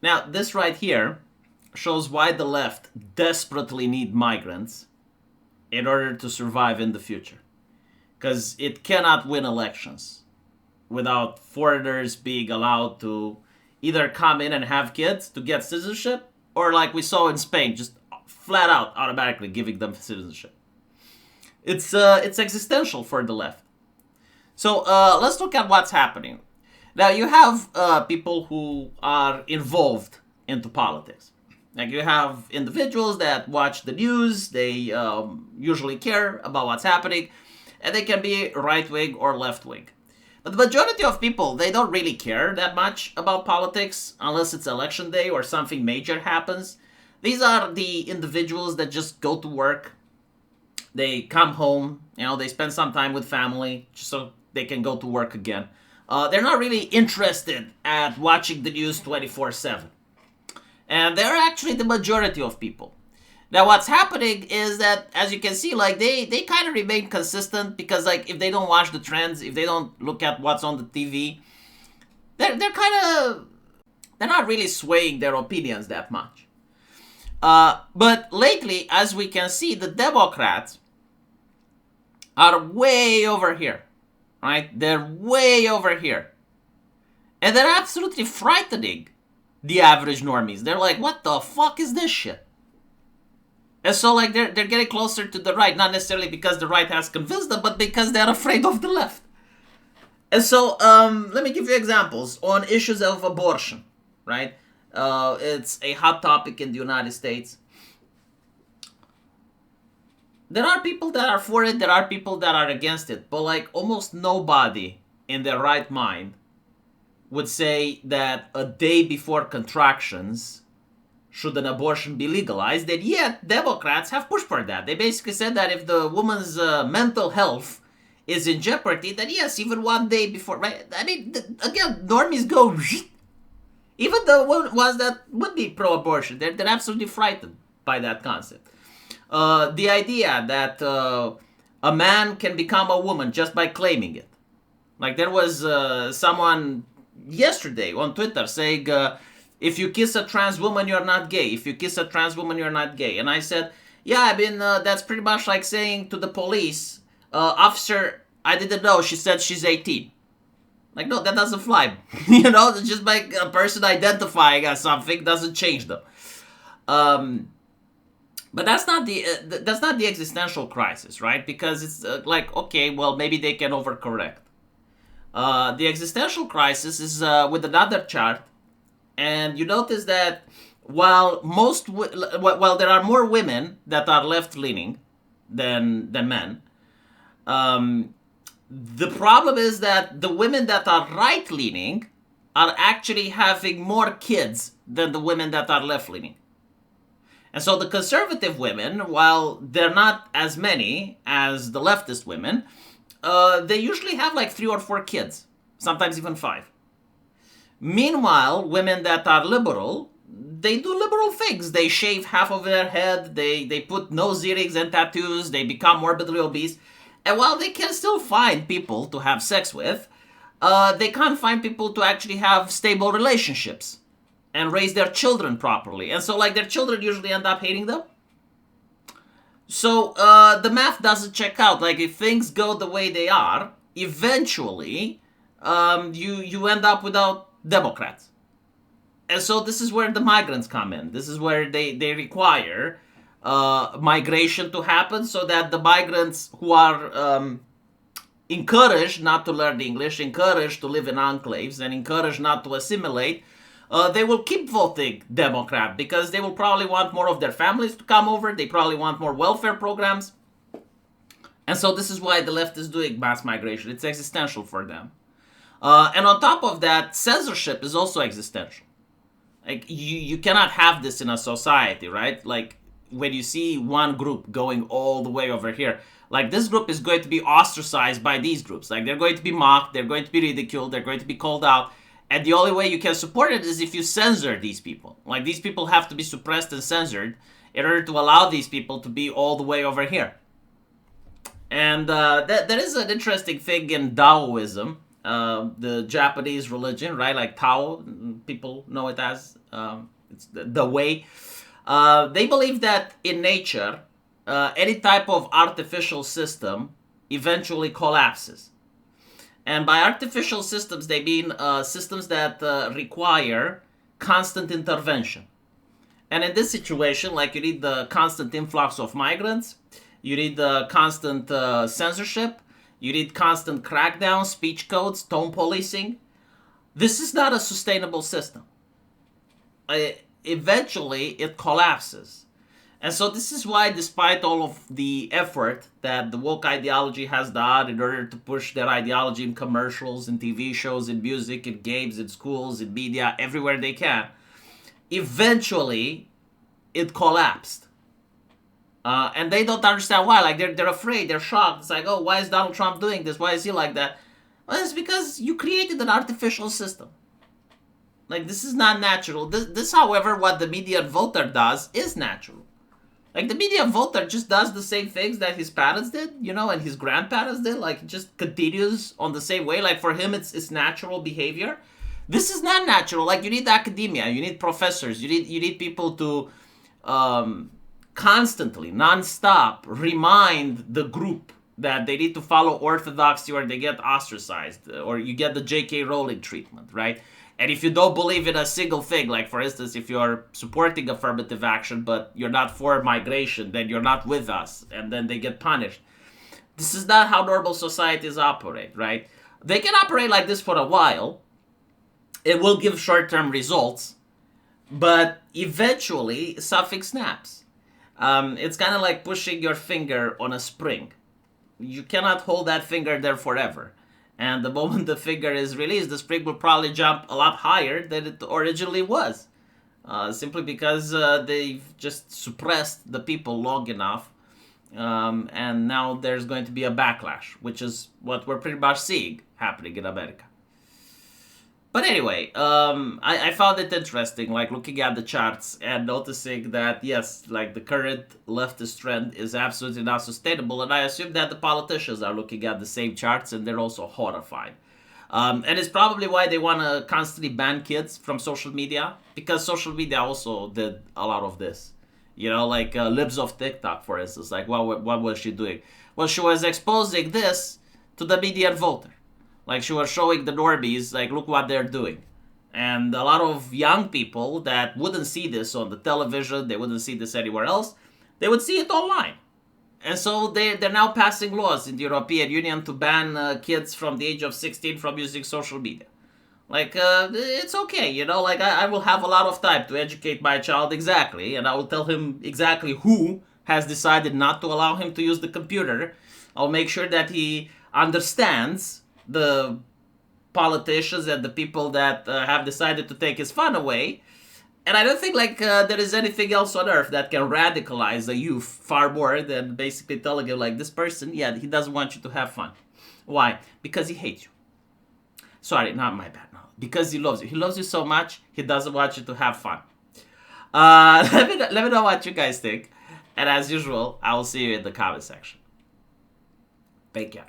Now, this right here shows why the left desperately need migrants in order to survive in the future. Because it cannot win elections without foreigners being allowed to either come in and have kids to get citizenship, or like we saw in Spain, just flat out automatically giving them citizenship. It's existential for the left. So let's look at what's happening. Now you have people who are involved into politics. Like you have individuals that watch the news. They usually care about what's happening, and they can be right wing or left wing. But the majority of people, they don't really care that much about politics unless it's election day or something major happens. These are the individuals that just go to work. They come home, they spend some time with family just so they can go to work again. They're not really interested at watching the news 24/7. And they're actually the majority of people. Now, what's happening is that, as you can see, like they kind of remain consistent because, like, if they don't watch the trends, if they don't look at what's on the TV, they're not really swaying their opinions that much. But lately, as we can see, the Democrats are way over here, right? They're way over here, and they're absolutely frightening the average normies. They're like, what the fuck is this shit? And so, like, they're getting closer to the right, not necessarily because the right has convinced them, but because they're afraid of the left. And so, let me give you examples on issues of abortion, right? It's a hot topic in the United States. There are people that are for it, there are people that are against it, but, like, almost nobody in their right mind would say that a day before contractions should an abortion be legalized, and yet Democrats have pushed for that. They basically said that if the woman's mental health is in jeopardy, then yes, even one day before, right? I mean, again, normies go, even the ones that would be pro-abortion, they're absolutely frightened by that concept. The idea that a man can become a woman just by claiming it. Like, there was someone yesterday on Twitter saying, if you kiss a trans woman, you're not gay. If you kiss a trans woman, you're not gay. And I said, yeah, I mean, that's pretty much like saying to the police, officer, I didn't know, she said she's 18. Like, no, that doesn't fly. It's just like a person identifying as something doesn't change them. But that's not the existential crisis, right? Because it's like, okay, well, maybe they can overcorrect. The existential crisis is with another chart. And you notice that while there are more women that are left-leaning than men, the problem is that the women that are right-leaning are actually having more kids than the women that are left-leaning. And so the conservative women, while they're not as many as the leftist women, they usually have like 3 or 4 kids, sometimes even 5. Meanwhile, women that are liberal, they do liberal things. They shave half of their head, they put nose earrings and tattoos, they become morbidly obese. And while they can still find people to have sex with, they can't find people to actually have stable relationships and raise their children properly. And so, like, their children usually end up hating them. So, the math doesn't check out. Like, if things go the way they are, eventually, you end up without Democrats. And so this is where the migrants come in. This is where they require migration to happen so that the migrants who are encouraged not to learn English, encouraged to live in enclaves, and encouraged not to assimilate, they will keep voting Democrat because they will probably want more of their families to come over. They probably want more welfare programs. And so this is why the left is doing mass migration. It's existential for them. And on top of that, censorship is also existential. Like, you cannot have this in a society, right? Like, when you see one group going all the way over here, like, this group is going to be ostracized by these groups. Like, they're going to be mocked, they're going to be ridiculed, they're going to be called out. And the only way you can support it is if you censor these people. Like, these people have to be suppressed and censored in order to allow these people to be all the way over here. And there is an interesting thing in Taoism, the Japanese religion, right? Like Tao, people know it as it's the way. They believe that in nature, any type of artificial system eventually collapses. And by artificial systems, they mean systems that require constant intervention. And in this situation, like you need the constant influx of migrants, you need the constant censorship, you need constant crackdown, speech codes, tone policing. This is not a sustainable system. Eventually, it collapses. And so this is why, despite all of the effort that the woke ideology has done in order to push their ideology in commercials, in TV shows, in music, in games, in schools, in media, everywhere they can, eventually it collapsed. And they don't understand why. Like they're afraid, they're shocked. It's like, oh, why is Donald Trump doing this? Why is he like that? Well, it's because you created an artificial system. Like this is not natural. This, however, what the median voter does is natural. Like the median voter just does the same things that his parents did, and his grandparents did. Like it just continues on the same way. Like for him, it's natural behavior. This is not natural. Like you need academia, you need professors, you need people to constantly, non-stop, remind the group that they need to follow orthodoxy or they get ostracized or you get the J.K. Rowling treatment, right? And if you don't believe in a single thing, like for instance, if you're supporting affirmative action but you're not for migration, then you're not with us, and then they get punished. This is not how normal societies operate, right? They can operate like this for a while. It will give short-term results, but eventually something snaps. It's kind of like pushing your finger on a spring. You cannot hold that finger there forever. And the moment the finger is released, the spring will probably jump a lot higher than it originally was. Simply because they've just suppressed the people long enough. And now there's going to be a backlash, which is what we're pretty much seeing happening in America. But anyway, I found it interesting, like looking at the charts and noticing that, yes, like the current leftist trend is absolutely not sustainable. And I assume that the politicians are looking at the same charts and they're also horrified. And it's probably why they want to constantly ban kids from social media, because social media also did a lot of this. Like Libs of TikTok, for instance. Like, what was she doing? Well, she was exposing this to the median voter. Like she was showing the normies, like, look what they're doing. And a lot of young people that wouldn't see this on the television, they wouldn't see this anywhere else, they would see it online. And so they're now passing laws in the European Union to ban kids from the age of 16 from using social media. Like, it's okay, like I will have a lot of time to educate my child exactly, and I will tell him exactly who has decided not to allow him to use the computer. I'll make sure that he understands the politicians and the people that have decided to take his fun away. And I don't think there is anything else on earth that can radicalize a youth far more than basically telling him like, this person, yeah, he doesn't want you to have fun. Why? Because he hates you. Sorry, not my bad. No, because he loves you. He loves you so much, he doesn't want you to have fun. Let me know what you guys think. And as usual, I will see you in the comment section. Take care.